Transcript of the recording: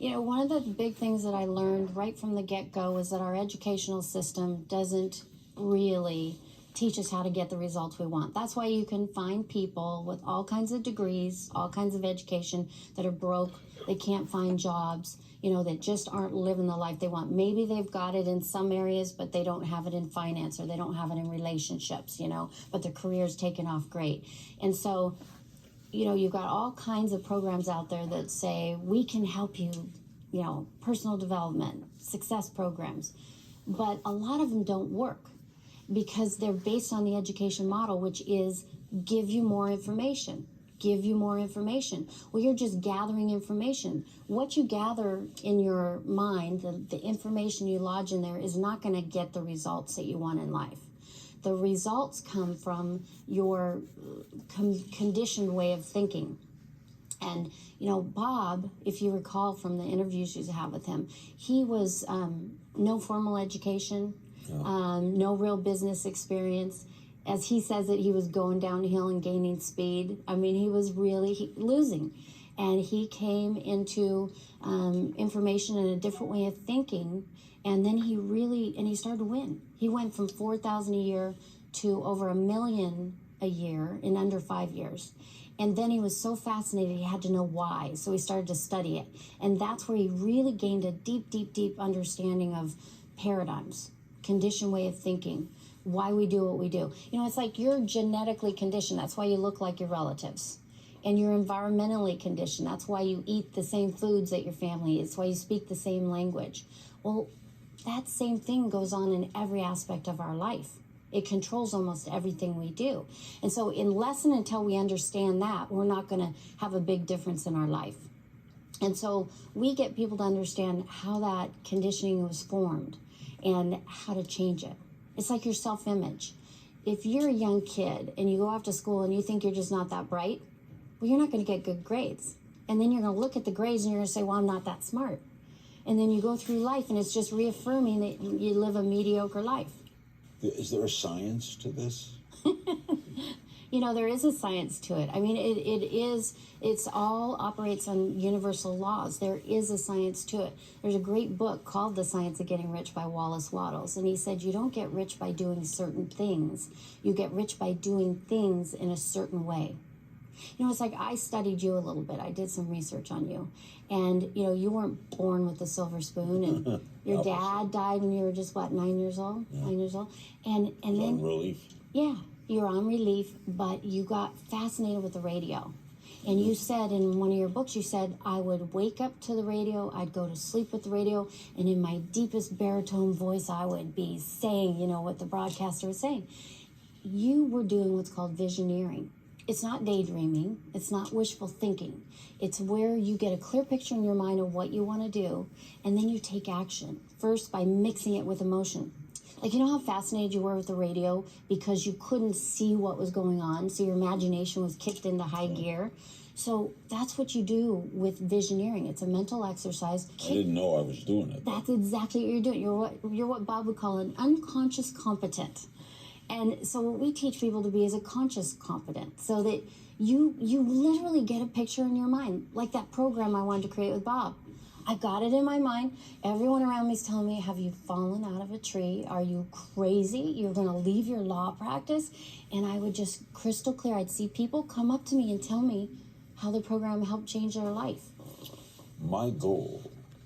You know, one of the big things that I learned right from the get-go is that our educational system doesn't really teach us how to get the results we want. That's why you can find people with all kinds of degrees, all kinds of education that are broke, they can't find jobs, you know, that just aren't living the life they want. Maybe they've got it in some areas, but they don't have it in finance, or they don't have it in relationships, you know, but their career's taken off great. And so, you know, you've got all kinds of programs out there that say, we can help you, you know, personal development, success programs. But a lot of them don't work because they're based on the education model, which is give you more information, give you more information. Well, you're just gathering information. What you gather in your mind, the information you lodge in there is not going to get the results that you want in life. The results come from your conditioned way of thinking. And, you know, Bob, if you recall from the interviews you have with him, he was no formal education, no real business experience. As he says it, he was going downhill and gaining speed. I mean, he was really losing. And he came into information in a different way of thinking. And then he started to win. He went from 4,000 a year to over 1 million a year in under 5 years. And then he was so fascinated, he had to know why. So he started to study it. And that's where he really gained a deep, deep, deep understanding of paradigms, conditioned way of thinking, why we do what we do. You know, it's like you're genetically conditioned. That's why you look like your relatives. And you're environmentally conditioned. That's why you eat the same foods that your family eats. That's why you speak the same language. Well, that same thing goes on in every aspect of our life. It controls almost everything we do. And so unless and until we understand that, we're not going to have a big difference in our life. And so we get people to understand how that conditioning was formed and how to change it. It's like your self-image. If you're a young kid and you go off to school and you think you're just not that bright, well, you're not going to get good grades. And then you're going to look at the grades and you're going to say, well, I'm not that smart. And then you go through life and it's just reaffirming that you live a mediocre life. Is there a science to this? You know, there is a science to it. I mean, it's all operates on universal laws. There is a science to it. There's a great book called The Science of Getting Rich by Wallace Wattles. And he said, you don't get rich by doing certain things. You get rich by doing things in a certain way. You know, it's like I studied you a little bit. I did some research on you. And, you know, you weren't born with a silver spoon. And your dad died when you were just, what, 9 years old? Yeah. 9 years old? And then... on relief. Yeah, you're on relief, but you got fascinated with the radio. And you said in one of your books, you said, I would wake up to the radio, I'd go to sleep with the radio, and in my deepest baritone voice, I would be saying, you know, what the broadcaster was saying. You were doing what's called visioneering. It's not daydreaming. It's not wishful thinking. It's where you get a clear picture in your mind of what you want to do, and then you take action, first by mixing it with emotion. Like, you know how fascinated you were with the radio because you couldn't see what was going on, so your imagination was kicked into high gear? So that's what you do with visioneering. It's a mental exercise. I didn't know I was doing it. That's exactly what you're doing. You're what Bob would call an unconscious competent. And so what we teach people to be is a conscious competent, so that you literally get a picture in your mind, like that program I wanted to create with Bob. I got it in my mind. Everyone around me is telling me, have you fallen out of a tree? Are you crazy? You're going to leave your law practice? And I would just crystal clear. I'd see people come up to me and tell me how the program helped change their life. My goal